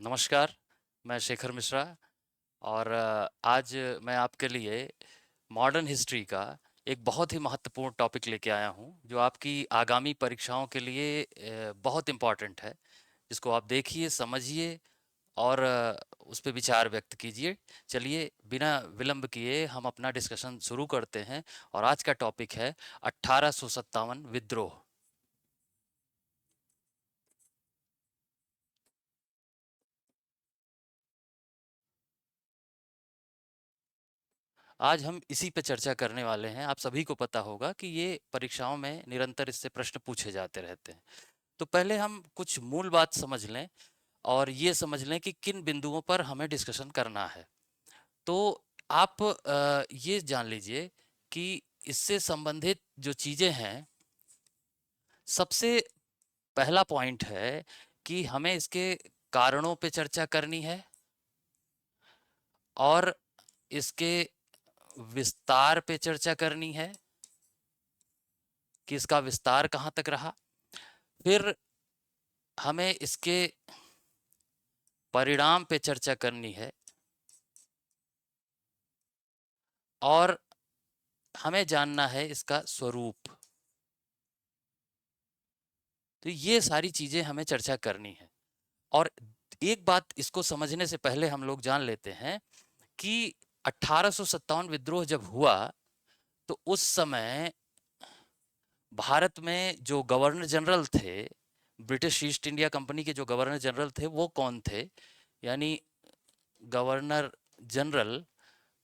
नमस्कार, मैं शेखर मिश्रा और आज मैं आपके लिए मॉडर्न हिस्ट्री का एक बहुत ही महत्वपूर्ण टॉपिक लेके आया हूँ, जो आपकी आगामी परीक्षाओं के लिए बहुत इम्पोर्टेंट है, जिसको आप देखिए, समझिए और उस पे विचार व्यक्त कीजिए। चलिए, बिना विलंब किए हम अपना डिस्कशन शुरू करते हैं और आज का टॉपिक है 1857 विद्रोह। आज हम इसी पे चर्चा करने वाले हैं। आप सभी को पता होगा कि ये परीक्षाओं में निरंतर इससे प्रश्न पूछे जाते रहते हैं। तो पहले हम कुछ मूल बात समझ लें और ये समझ लें कि किन बिंदुओं पर हमें डिस्कशन करना है। तो आप ये जान लीजिए कि इससे संबंधित जो चीज़ें हैं, सबसे पहला पॉइंट है कि हमें इसके कारणों पे चर्चा करनी है और इसके विस्तार पे चर्चा करनी है कि इसका विस्तार कहाँ तक रहा। फिर हमें इसके परिणाम पे चर्चा करनी है और हमें जानना है इसका स्वरूप। तो ये सारी चीजें हमें चर्चा करनी है। और एक बात इसको समझने से पहले हम लोग जान लेते हैं कि 1857 विद्रोह जब हुआ तो उस समय भारत में जो गवर्नर जनरल थे, ब्रिटिश ईस्ट इंडिया कंपनी के जो गवर्नर जनरल थे, वो कौन थे? यानी गवर्नर जनरल,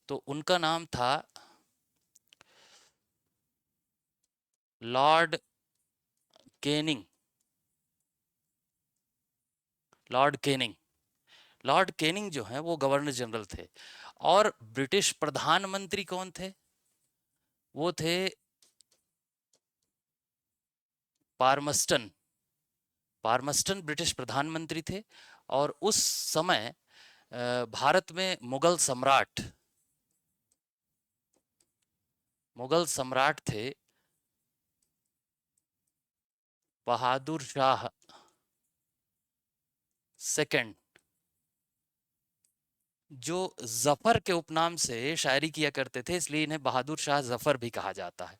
तो उनका नाम था Lord Canning. Lord Canning Lord Canning जो है वो गवर्नर जनरल थे। और ब्रिटिश प्रधानमंत्री कौन थे? वो थे पार्मस्टन। पार्मस्टन ब्रिटिश प्रधानमंत्री थे। और उस समय भारत में मुगल सम्राट थे बहादुर शाह सेकंड, जो जफर के उपनाम से शायरी किया करते थे, इसलिए इन्हें बहादुर शाह जफर भी कहा जाता है।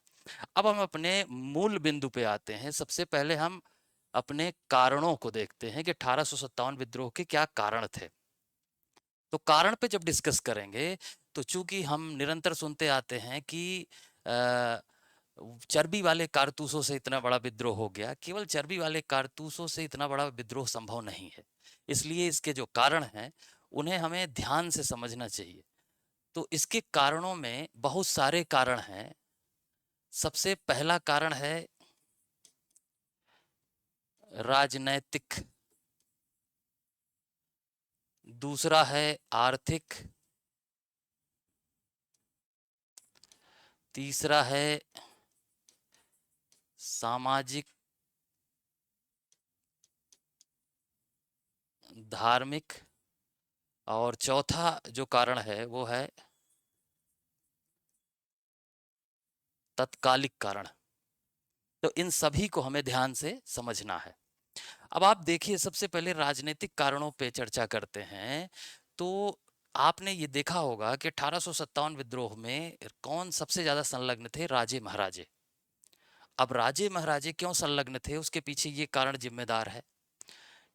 अब हम अपने मूल बिंदु पे आते हैं। सबसे पहले हम अपने कारणों को देखते हैं कि 1857 विद्रोह के क्या कारण थे। तो कारण पे जब डिस्कस करेंगे, तो चूंकि हम निरंतर सुनते आते हैं कि अ, चर्बी वाले कारतूसों से इतना बड़ा विद्रोह हो गया, केवल चर्बी वाले कारतूसों से इतना बड़ा विद्रोह संभव नहीं है। इसलिए इसके जो कारण हैं, उन्हें हमें ध्यान से समझना चाहिए। तो इसके कारणों में बहुत सारे कारण हैं। सबसे पहला कारण है राजनैतिक, दूसरा है आर्थिक, तीसरा है सामाजिक, धार्मिक, और चौथा जो कारण है वो है तत्कालिक कारण। तो इन सभी को हमें ध्यान से समझना है। अब आप देखिए, सबसे पहले राजनीतिक कारणों पे चर्चा करते हैं। तो आपने ये देखा होगा कि 1857 विद्रोह में कौन सबसे ज्यादा संलग्न थे? राजे महाराजे। अब राजे महाराजे क्यों संलग्न थे, उसके पीछे ये कारण जिम्मेदार है।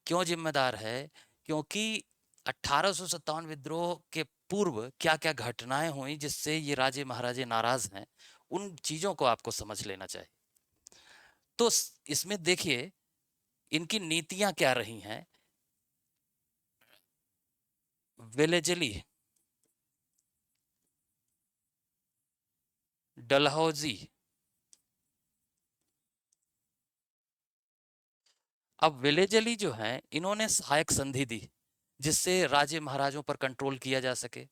क्यों जिम्मेदार है? क्योंकि 1857 विद्रोह के पूर्व क्या क्या घटनाएं हुई जिससे ये राजे महाराजे नाराज हैं, उन चीजों को आपको समझ लेना चाहिए। तो इसमें देखिए, इनकी नीतियां क्या रही हैं। वेलेजली, डलहौजी। अब वेलेजली जो है, इन्होंने सहायक संधि दी जिससे राजे महाराजों पर कंट्रोल किया जा सके।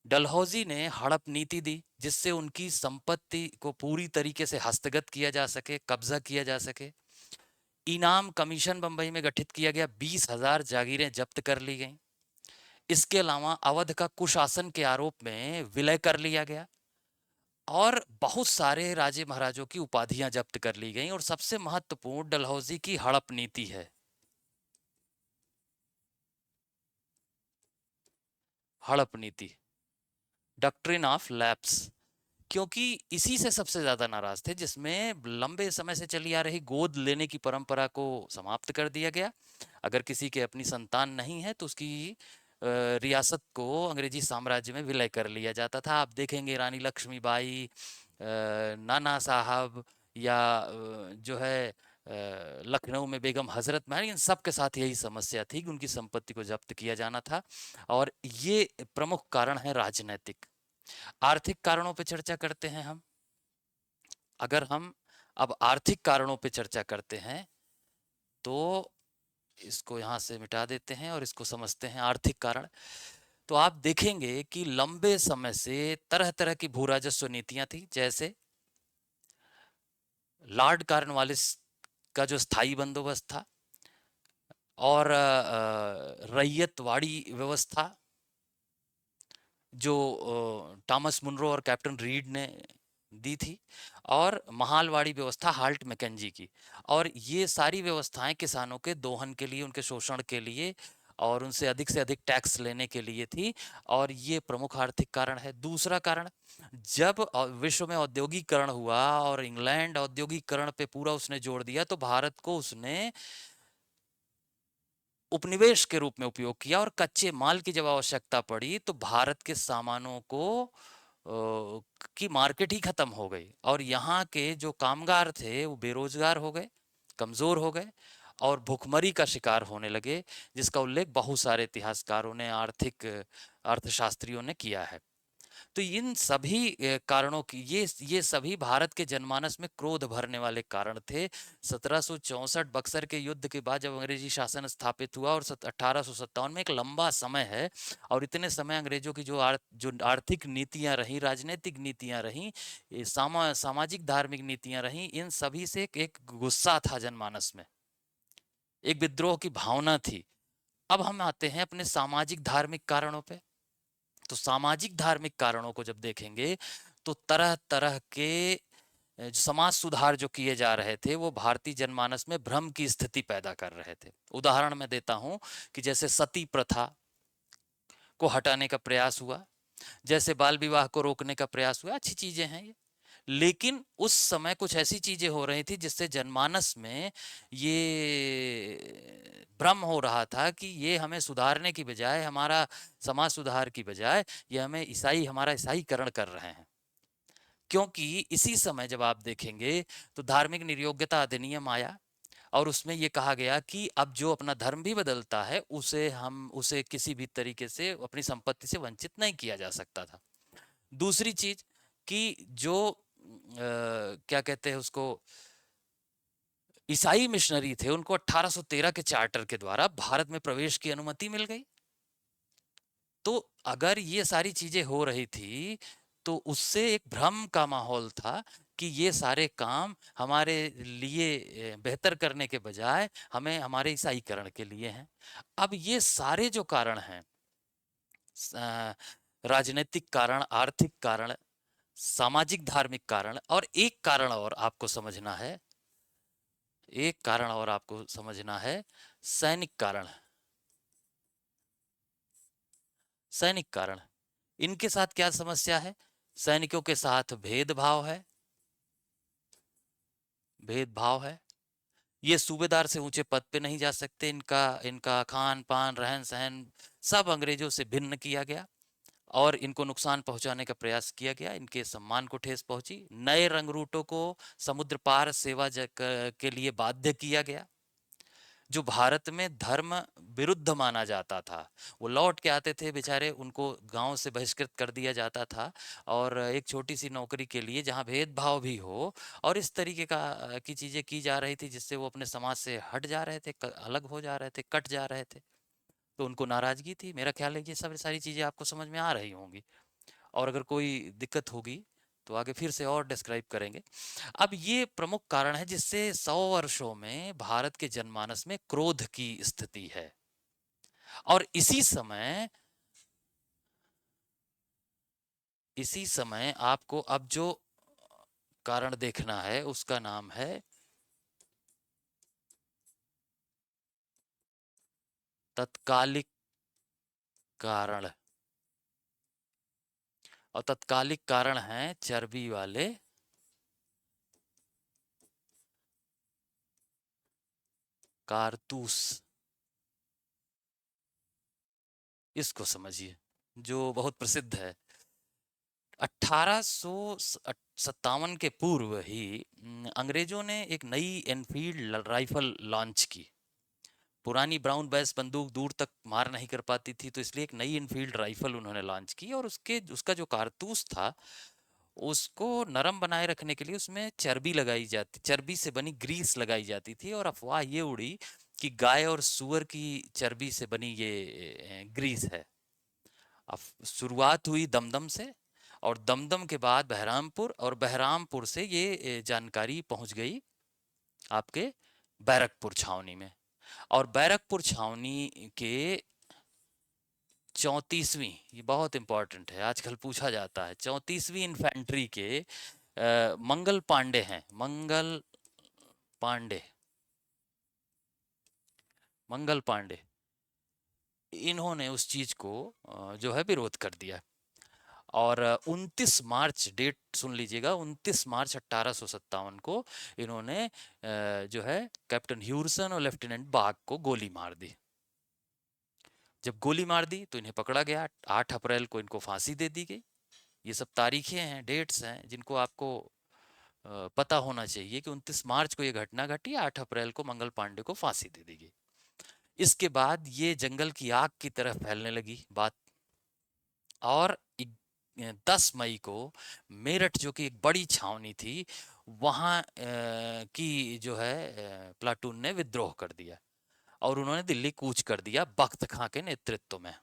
डलहौजी ने हड़प नीति दी जिससे उनकी संपत्ति को पूरी तरीके से हस्तगत किया जा सके, कब्जा किया जा सके। इनाम कमीशन बंबई में गठित किया गया, 20,000 जागीरें जब्त कर ली गईं। इसके अलावा अवध का कुशासन के आरोप में विलय कर लिया गया और बहुत सारे राजे महाराजों की उपाधियां जब्त कर ली गईं। और सबसे महत्वपूर्ण डलहौजी की हड़प नीति है। हड़प नीति, डॉक्ट्रिन ऑफ लैप्स, क्योंकि इसी से सबसे ज्यादा नाराज थे, जिसमें लंबे समय से चली आ रही गोद लेने की परंपरा को समाप्त कर दिया गया। अगर किसी के अपनी संतान नहीं है तो उसकी रियासत को अंग्रेजी साम्राज्य में विलय कर लिया जाता था। आप देखेंगे रानी लक्ष्मीबाई, नाना साहब, या जो है लखनऊ में बेगम हजरत महल, इन सब के साथ यही समस्या थी कि उनकी संपत्ति को जब्त किया जाना था। और ये प्रमुख कारण है राजनैतिक। आर्थिक कारणों पे चर्चा करते हैं हम। अगर हम अब आर्थिक कारणों पे चर्चा करते हैं तो इसको यहां से मिटा देते हैं और इसको समझते हैं आर्थिक कारण। तो आप देखेंगे कि लंबे समय से तरह तरह की भू राजस्व नीतियां थी, जैसे लॉर्ड कॉर्नवालिस का जो स्थायी बंदोबस्त था, और रैयतवाड़ी व्यवस्था जो टॉमस मुनरो और कैप्टन रीड ने दी थी, और महालवाड़ी व्यवस्था हाल्ट मैकेंजी की। और ये सारी व्यवस्थाएं किसानों के दोहन के लिए, उनके शोषण के लिए और उनसे अधिक से अधिक टैक्स लेने के लिए थी। और ये प्रमुख आर्थिक कारण है। दूसरा कारण, जब विश्व में औद्योगिकरण हुआ और इंग्लैंड औद्योगिकरण पे पूरा उसने जोर दिया, तो भारत को उसने उपनिवेश के रूप में उपयोग किया। और कच्चे माल की जब आवश्यकता पड़ी तो भारत के सामानों को की मार्केट ही खत्म हो गई, और यहाँ के जो कामगार थे वो बेरोजगार हो गए, कमजोर हो गए और भुखमरी का शिकार होने लगे, जिसका उल्लेख बहुत सारे इतिहासकारों ने, आर्थिक अर्थशास्त्रियों ने किया है। तो इन सभी कारणों की, ये सभी भारत के जनमानस में क्रोध भरने वाले कारण थे। 1764 बक्सर के युद्ध के बाद जब अंग्रेजी शासन स्थापित हुआ, और 1857 में एक लंबा समय है, और इतने समय अंग्रेजों की जो आर्थिक नीतियां रही, राजनीतिक नीतियां रही, सामाजिक धार्मिक नीतियां रही, इन सभी से एक गुस्सा था जनमानस में, एक विद्रोह की भावना थी। अब हम आते हैं अपने सामाजिक धार्मिक कारणों पे। तो सामाजिक धार्मिक कारणों को जब देखेंगे तो तरह तरह के समाज सुधार जो किए जा रहे थे वो भारतीय जनमानस में भ्रम की स्थिति पैदा कर रहे थे। उदाहरण मैं देता हूं कि जैसे सती प्रथा को हटाने का प्रयास हुआ, जैसे बाल विवाह को रोकने का प्रयास हुआ, अच्छी चीजें हैं ये। लेकिन उस समय कुछ ऐसी चीजें हो रही थी जिससे जनमानस में ये भ्रम हो रहा था कि ये हमें सुधारने की बजाय, हमारा समाज सुधार की बजाय, ये हमें हमारा ईसाईकरण कर रहे हैं। क्योंकि इसी समय जब आप देखेंगे तो धार्मिक निर्योग्यता अधिनियम आया, और उसमें ये कहा गया कि अब जो अपना धर्म भी बदलता है उसे किसी भी तरीके से अपनी संपत्ति से वंचित नहीं किया जा सकता था। दूसरी चीज कि जो क्या कहते हैं उसको, ईसाई मिशनरी थे, उनको 1813 के चार्टर के द्वारा भारत में प्रवेश की अनुमति मिल गई। तो अगर ये सारी चीजें हो रही थी तो उससे एक भ्रम का माहौल था कि ये सारे काम हमारे लिए बेहतर करने के बजाय हमें हमारे ईसाईकरण के लिए हैं। अब ये सारे जो कारण हैं, राजनीतिक कारण, आर्थिक कारण, सामाजिक धार्मिक कारण, और एक कारण और आपको समझना है, एक कारण और आपको समझना है, सैनिक कारण। सैनिक कारण, इनके साथ क्या समस्या है? सैनिकों के साथ भेदभाव है, भेदभाव है। ये सूबेदार से ऊंचे पद पे नहीं जा सकते, इनका इनका खान पान, रहन सहन सब अंग्रेजों से भिन्न किया गया, और इनको नुकसान पहुंचाने का प्रयास किया गया, इनके सम्मान को ठेस पहुंची। नए रंग रूटों को समुद्र पार सेवा के लिए बाध्य किया गया। जो भारत में धर्म विरुद्ध माना जाता था वो लौट के आते थे बेचारे, उनको गांव से बहिष्कृत कर दिया जाता था, और एक छोटी सी नौकरी के लिए जहां भेदभाव भी हो और इस तरीके की चीजें की जा रही थी जिससे वो अपने समाज से हट जा रहे थे, अलग हो जा रहे थे, कट जा रहे थे, तो उनको नाराजगी थी। मेरा ख्याल है कि ये सब सारी चीजें आपको समझ में आ रही होंगी, और अगर कोई दिक्कत होगी तो आगे फिर से और डिस्क्राइब करेंगे। अब ये प्रमुख कारण है जिससे 100 वर्षों में भारत के जनमानस में क्रोध की स्थिति है। और इसी समय आपको अब जो कारण देखना है उसका नाम है तत्कालिक कारण। और तत्कालिक कारण हैं चर्बी वाले कारतूस। इसको समझिए, जो बहुत प्रसिद्ध है। 1857 के पूर्व ही अंग्रेजों ने एक नई एनफील्ड राइफल लॉन्च की। पुरानी ब्राउन बेस बंदूक दूर तक मार नहीं कर पाती थी, तो इसलिए एक नई इनफील्ड राइफल उन्होंने लॉन्च की, और उसका जो कारतूस था उसको नरम बनाए रखने के लिए उसमें चर्बी लगाई जाती, चर्बी से बनी ग्रीस लगाई जाती थी, और अफवाह ये उड़ी कि गाय और सूअर की चर्बी से बनी ये ग्रीस है। अब शुरुआत हुई दमदम से, और दमदम के बाद बहरामपुर, और बहरामपुर से ये जानकारी पहुंच गई आपके बैरकपुर छावनी में। और बैरकपुर छावनी के 34वीं, ये बहुत इंपॉर्टेंट है, आजकल पूछा जाता है, 34वीं इन्फेंट्री के मंगल पांडे हैं, मंगल पांडे, मंगल पांडे, इन्होंने उस चीज को जो है विरोध कर दिया। और 29 मार्च, डेट सुन लीजिएगा, 29 मार्च 1857 को इन्होंने जो है कैप्टन ह्यूरसन और लेफ्टिनेंट बाग को गोली मार दी। जब गोली मार दी तो इन्हें पकड़ा गया। 8 अप्रैल को इनको फांसी दे दी गई। ये सब तारीखें हैं, डेट्स हैं, जिनको आपको पता होना चाहिए कि 29 मार्च को ये घटना घटी, 8 अप्रैल को मंगल पांडे को फांसी दे दी गई। इसके बाद ये जंगल की आग की तरह फैलने लगी बात। और 10 मई को मेरठ, जो कि एक बड़ी छावनी थी, वहां की जो है प्लाटून ने विद्रोह कर दिया, और उन्होंने दिल्ली कूच कर दिया बख्त खां के नेतृत्व में।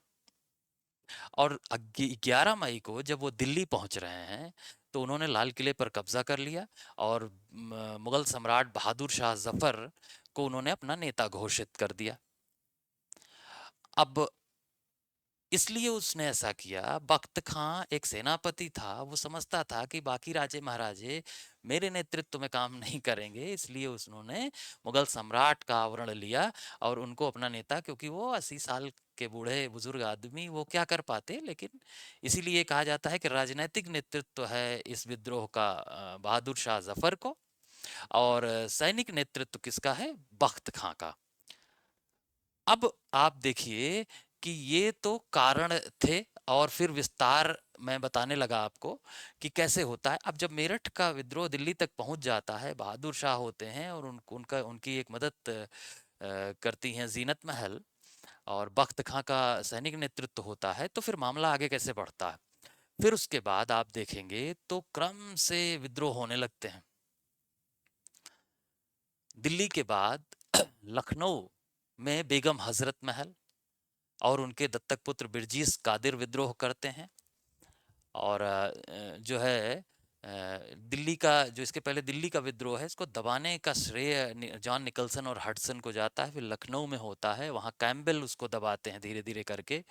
और 11 मई को जब वो दिल्ली पहुंच रहे हैं, तो उन्होंने लाल किले पर कब्जा कर लिया, और मुगल सम्राट बहादुर शाह जफर को उन्होंने अपना नेता घोषित कर दिया। अब इसलिए उसने ऐसा किया, बख्त खां एक सेनापति था, वो समझता था कि बाकी राजे महाराजे मेरे नेतृत्व में काम नहीं करेंगे, इसलिए उन्होंने मुगल सम्राट का आवरण लिया और उनको अपना नेता, क्योंकि वो 80 साल के बूढ़े बुजुर्ग आदमी, वो क्या कर पाते। लेकिन इसीलिए कहा जाता है कि राजनीतिक नेतृत्व है इस विद्रोह का बहादुर शाह जफर को, और सैनिक नेतृत्व किसका है, बख्त खां का। अब आप देखिए कि ये तो कारण थे, और फिर विस्तार मैं बताने लगा आपको कि कैसे होता है। अब जब मेरठ का विद्रोह दिल्ली तक पहुंच जाता है, बहादुर शाह होते हैं, और उनकी एक मदद करती हैं जीनत महल, और बख्त खां का सैनिक नेतृत्व होता है, तो फिर मामला आगे कैसे बढ़ता है। फिर उसके बाद आप देखेंगे तो क्रम से विद्रोह होने लगते हैं। दिल्ली के बाद लखनऊ में बेगम हजरत महल और उनके दत्तक पुत्र बिरजीस कादिर विद्रोह करते हैं। और जो है दिल्ली का, जो इसके पहले दिल्ली का विद्रोह है, इसको दबाने का श्रेय जॉन निकलसन और हडसन को जाता है। फिर लखनऊ में होता है, वहाँ कैम्पबेल उसको दबाते हैं धीरे धीरे करके।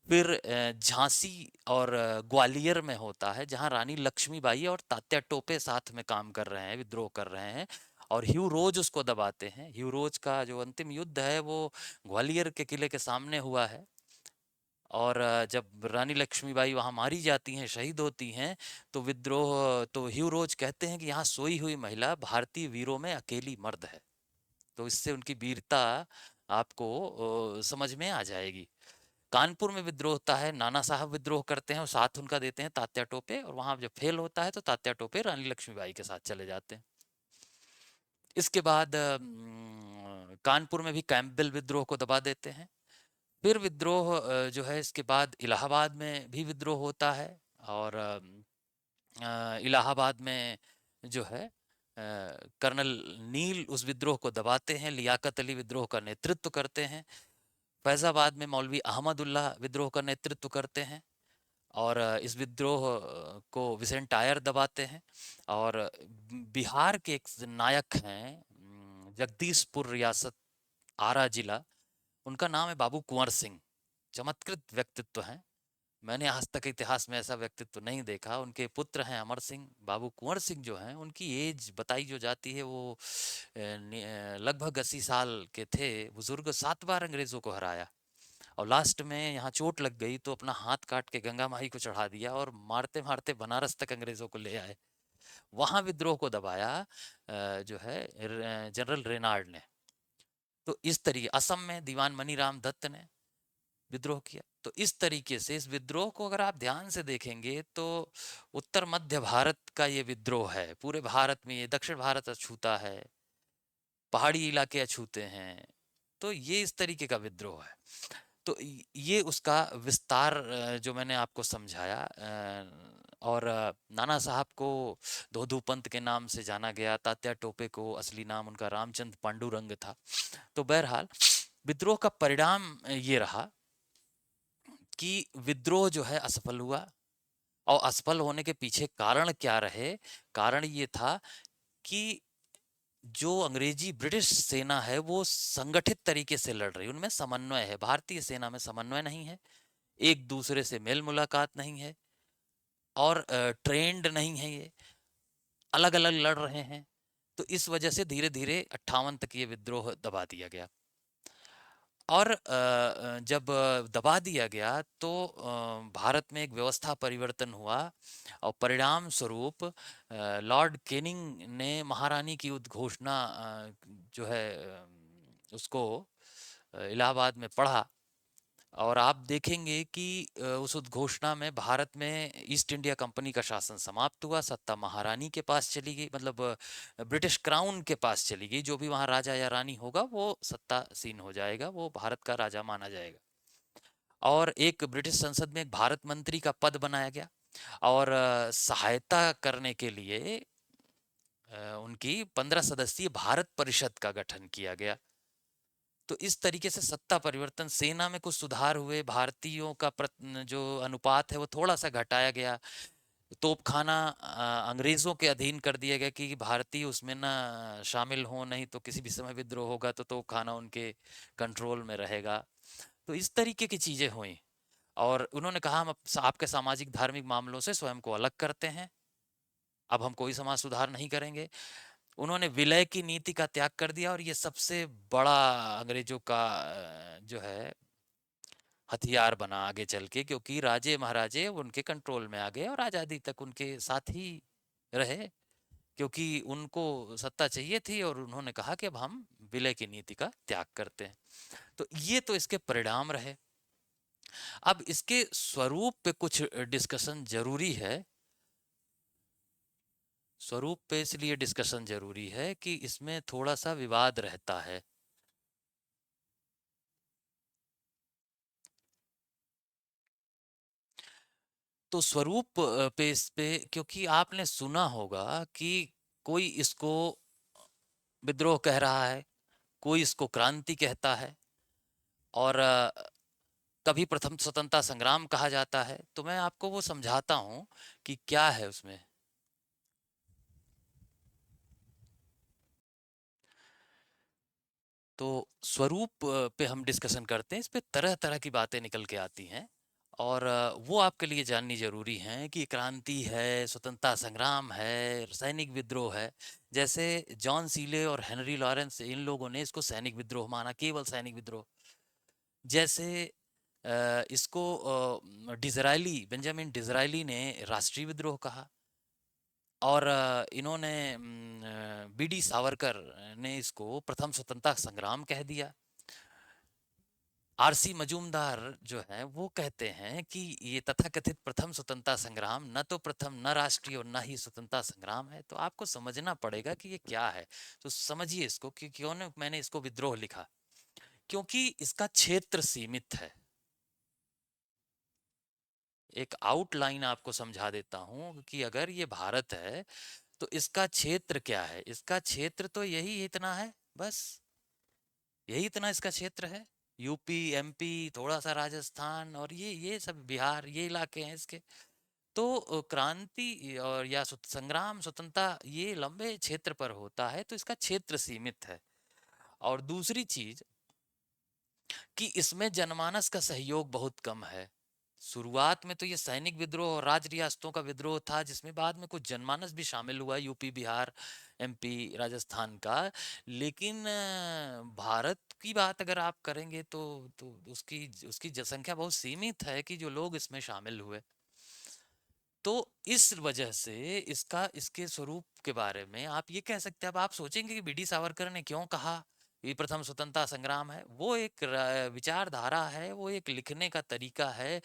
फिर झांसी और ग्वालियर में होता है, जहाँ रानी लक्ष्मीबाई और तात्या टोपे साथ में काम कर रहे हैं, विद्रोह कर रहे हैं, और ह्यू रोज उसको दबाते हैं। ह्यू रोज का जो अंतिम युद्ध है वो ग्वालियर के किले के सामने हुआ है। और जब रानी लक्ष्मीबाई वहां मारी जाती हैं, शहीद होती हैं, तो विद्रोह, तो ह्यू रोज कहते हैं कि यहाँ सोई हुई महिला भारतीय वीरों में अकेली मर्द है। तो इससे उनकी वीरता आपको समझ में आ जाएगी। कानपुर में विद्रोह होता है, नाना साहब विद्रोह करते हैं और साथ उनका देते हैं तात्या टोपे, और वहां जब फेल होता है तो तात्या टोपे रानी लक्ष्मीबाई के साथ चले जाते हैं। इसके बाद कानपुर में भी कैंपबेल विद्रोह को दबा देते हैं। फिर विद्रोह जो है इसके बाद इलाहाबाद में भी विद्रोह होता है, और इलाहाबाद में जो है कर्नल नील उस विद्रोह को दबाते हैं, लियाकत अली विद्रोह का नेतृत्व करते हैं। फैजाबाद में मौलवी अहमदुल्लाह विद्रोह का नेतृत्व करते हैं, और इस विद्रोह को विसेंट आयर दबाते हैं। और बिहार के एक नायक हैं, जगदीशपुर रियासत, आरा जिला, उनका नाम है बाबू कुंवर सिंह। चमत्कृत व्यक्तित्व हैं, मैंने आज तक इतिहास में ऐसा व्यक्तित्व नहीं देखा। उनके पुत्र हैं अमर सिंह। बाबू कुंवर सिंह जो हैं, उनकी एज बताई जो जाती है वो लगभग 80 साल के थे। बुजुर्ग 7 बार अंग्रेजों को हराया, और लास्ट में यहाँ चोट लग गई तो अपना हाथ काट के गंगा माई को चढ़ा दिया और मारते मारते बनारस तक अंग्रेजों को ले आए। वहां विद्रोह को दबाया जो है जनरल रेनाल्ड ने। तो इस तरीके असम में दीवान मनीराम दत्त ने विद्रोह किया। तो इस तरीके से इस विद्रोह को अगर आप ध्यान से देखेंगे तो उत्तर मध्य भारत का ये विद्रोह है, पूरे भारत में ये दक्षिण भारत अछूता है, पहाड़ी इलाके अछूते हैं। तो ये इस तरीके का विद्रोह है। तो ये उसका विस्तार जो मैंने आपको समझाया। और नाना साहब को धोधू पंत के नाम से जाना गया, तात्या टोपे को असली नाम उनका रामचंद्र पांडुरंग था। तो बहरहाल विद्रोह का परिणाम ये रहा कि विद्रोह जो है असफल हुआ। और असफल होने के पीछे कारण क्या रहे? कारण ये था कि जो अंग्रेजी ब्रिटिश सेना है वो संगठित तरीके से लड़ रही है, उनमें समन्वय है। भारतीय सेना में समन्वय नहीं है, एक दूसरे से मेल मुलाकात नहीं है, और ट्रेंड नहीं है, ये अलग अलग लड़ रहे हैं। तो इस वजह से धीरे धीरे 58 तक ये विद्रोह दबा दिया गया। और जब दबा दिया गया तो भारत में एक व्यवस्था परिवर्तन हुआ, और परिणाम स्वरूप लॉर्ड केनिंग ने महारानी की उद्घोषणा जो है उसको इलाहाबाद में पढ़ा। और आप देखेंगे कि उस उद्घोषणा में भारत में ईस्ट इंडिया कंपनी का शासन समाप्त हुआ, सत्ता महारानी के पास चली गई, मतलब ब्रिटिश क्राउन के पास चली गई। जो भी वहाँ राजा या रानी होगा वो सत्तासीन हो जाएगा, वो भारत का राजा माना जाएगा। और एक ब्रिटिश संसद में एक भारत मंत्री का पद बनाया गया, और सहायता करने के लिए उनकी 15 सदस्यीय भारत परिषद का गठन किया गया। तो इस तरीके से सत्ता परिवर्तन, सेना में कुछ सुधार हुए, भारतीयों का जो अनुपात है वो थोड़ा सा घटाया गया, तोपखाना अंग्रेजों के अधीन कर दिया गया कि भारतीय उसमें ना शामिल हो, नहीं तो किसी भी समय विद्रोह होगा तो तोपखाना उनके कंट्रोल में रहेगा। तो इस तरीके की चीजें हुई। और उन्होंने कहा हम आपके सामाजिक धार्मिक मामलों से स्वयं को अलग करते हैं, अब हम कोई समाज सुधार नहीं करेंगे। उन्होंने विलय की नीति का त्याग कर दिया, और ये सबसे बड़ा अंग्रेजों का जो है हथियार बना आगे चल के, क्योंकि राजे महाराजे उनके कंट्रोल में आ गए और आज़ादी तक उनके साथ ही रहे, क्योंकि उनको सत्ता चाहिए थी। और उन्होंने कहा कि अब हम विलय की नीति का त्याग करते हैं। तो ये तो इसके परिणाम रहे। अब इसके स्वरूप पे कुछ डिस्कशन जरूरी है। स्वरूप पे इसलिए डिस्कशन जरूरी है कि इसमें थोड़ा सा विवाद रहता है। तो स्वरूप पे इस पे, क्योंकि आपने सुना होगा कि कोई इसको विद्रोह कह रहा है, कोई इसको क्रांति कहता है, और कभी प्रथम स्वतंत्रता संग्राम कहा जाता है। तो मैं आपको वो समझाता हूँ कि क्या है उसमें। तो स्वरूप पे हम डिस्कशन करते हैं, इस पे तरह तरह की बातें निकल के आती हैं, और वो आपके लिए जाननी जरूरी है कि क्रांति है, स्वतंत्रता संग्राम है, सैनिक विद्रोह है। जैसे जॉन सीले और हेनरी लॉरेंस, इन लोगों ने इसको सैनिक विद्रोह माना, केवल सैनिक विद्रोह। जैसे इसको डिजरायली, बेंजामिन डिजरायली ने राष्ट्रीय विद्रोह कहा। और इन्होंने बीडी सावरकर ने इसको प्रथम स्वतंत्रता संग्राम कह दिया। आरसी मजूमदार जो है वो कहते हैं कि ये तथाकथित प्रथम स्वतंत्रता संग्राम न तो प्रथम, न राष्ट्रीय, और न ही स्वतंत्रता संग्राम है। तो आपको समझना पड़ेगा कि ये क्या है। तो समझिए इसको कि क्यों ने मैंने इसको विद्रोह लिखा, क्योंकि इसका क्षेत्र सीमित है। एक आउटलाइन आपको समझा देता हूं कि अगर ये भारत है तो इसका क्षेत्र क्या है। इसका क्षेत्र तो यही इतना है, बस यही इतना इसका क्षेत्र है। यूपी, एमपी, थोड़ा सा राजस्थान, और ये सब बिहार, ये इलाके हैं इसके। तो क्रांति और या संग्राम, स्वतंत्रता, ये लंबे क्षेत्र पर होता है, तो इसका क्षेत्र सीमित है। और दूसरी चीज कि इसमें जनमानस का सहयोग बहुत कम है। शुरुआत में तो ये सैनिक विद्रोह और राज रियासतों का विद्रोह था, जिसमें बाद में कुछ जनमानस भी शामिल हुआ, यूपी, बिहार, एमपी, राजस्थान का। लेकिन भारत की बात अगर आप करेंगे तो उसकी उसकी जनसंख्या बहुत सीमित है कि जो लोग इसमें शामिल हुए। तो इस वजह से इसके स्वरूप के बारे में आप ये कह सकते हैं, अब आप सोचेंगे कि बीडी सावरकर ने क्यों कहा ये प्रथम स्वतंत्रता संग्राम है। वो एक विचारधारा है, वो एक लिखने का तरीका है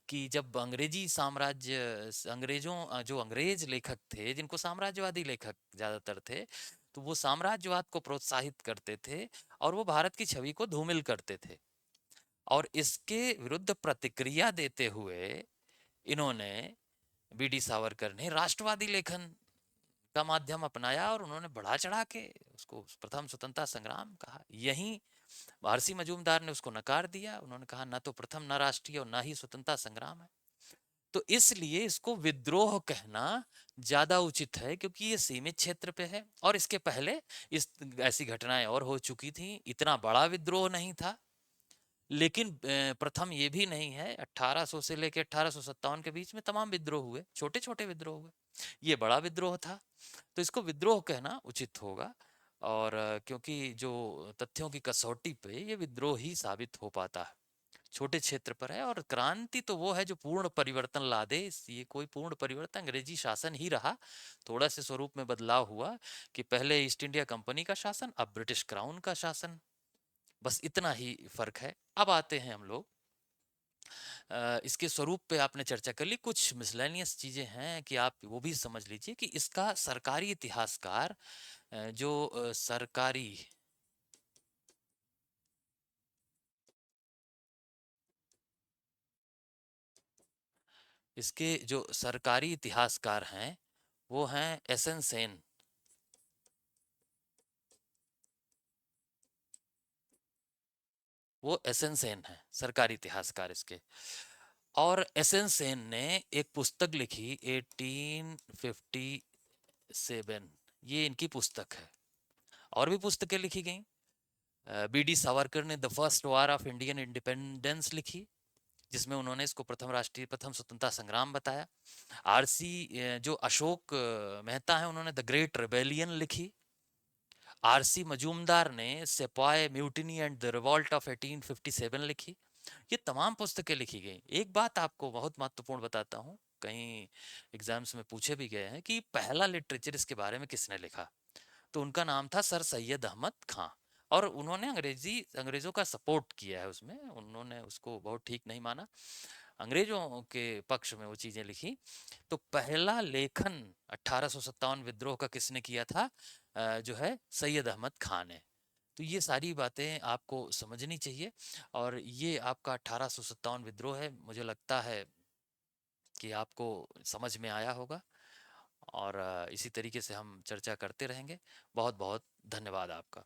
कि जब अंग्रेजी साम्राज्य, अंग्रेजों जो अंग्रेज लेखक थे, जिनको साम्राज्यवादी लेखक ज्यादातर थे, तो वो साम्राज्यवाद को प्रोत्साहित करते थे और वो भारत की छवि को धूमिल करते थे। और इसके विरुद्ध प्रतिक्रिया देते हुए इन्होंने, बीडी सावरकर ने राष्ट्रवादी लेखन का माध्यम अपनाया और उन्होंने बढ़ा चढ़ा के उसको प्रथम स्वतंत्रता संग्राम कहा। यहीं महर्षि मजूमदार ने उसको नकार दिया, उन्होंने कहा न तो प्रथम, न राष्ट्रीय और न ही स्वतंत्रता संग्राम है। तो इसलिए इसको विद्रोह कहना ज्यादा उचित है, क्योंकि ये सीमित क्षेत्र पे है और इसके पहले इस ऐसी घटनाएं और हो चुकी थी। इतना बड़ा विद्रोह नहीं था, लेकिन प्रथम ये भी नहीं है। 1800 से लेकर 1857 के बीच में तमाम विद्रोह हुए, छोटे छोटे विद्रोह हुए, ये बड़ा विद्रोह था। तो इसको विद्रोह कहना उचित होगा। और क्योंकि जो तथ्यों की कसौटी पे ये विद्रोह ही साबित हो पाता है, छोटे क्षेत्र पर है। और क्रांति तो वो है जो पूर्ण परिवर्तन ला दे। ये कोई पूर्ण परिवर्तन अंग्रेजी शासन ही रहा, थोड़ा से स्वरूप में बदलाव हुआ कि पहले ईस्ट इंडिया कंपनी का शासन, अब ब्रिटिश क्राउन का शासन, बस इतना ही फर्क है। अब आते हैं हम लोग इसके स्वरूप पे। आपने चर्चा कर ली, कुछ मिसलेनियस चीजें हैं कि आप वो भी समझ लीजिए कि इसका सरकारी इतिहासकार, जो सरकारी इसके जो सरकारी इतिहासकार हैं वो हैं एस एन सेन। वो एस एन सेन है सरकारी इतिहासकार इसके। और एस एन सेन ने एक पुस्तक लिखी 1857, ये इनकी पुस्तक है। और भी पुस्तकें लिखी गई। बी डी सावरकर ने the first war of Indian independence लिखी, जिसमें उन्होंने इसको प्रथम राष्ट्रीय, प्रथम स्वतंत्रता संग्राम बताया। आरसी जो अशोक मेहता है, उन्होंने द ग्रेट रिबेलियन लिखी। आरसी मजूमदार ने sepoy mutiny and the revolt of 1857 लिखी। ये तमाम पुस्तकें लिखी गई। एक बात आपको बहुत महत्वपूर्ण बताता हूँ, कहीं एग्जाम्स में पूछे भी गए हैं कि पहला लिटरेचर इसके बारे में किसने लिखा, तो उनका नाम था सर सैयद अहमद खां। और उन्होंने अंग्रेजों का सपोर्ट किया है उसमें, उन्होंने उसको बहुत ठीक नहीं माना, अंग्रेजों के पक्ष में वो चीजें लिखी। तो पहला लेखन 1857 विद्रोह का किसने किया था? जो है सैयद अहमद खां ने। तो ये सारी बातें आपको समझनी चाहिए। और ये आपका 1857 विद्रोह है, मुझे लगता है कि आपको समझ में आया होगा। और इसी तरीके से हम चर्चा करते रहेंगे। बहुत बहुत धन्यवाद आपका।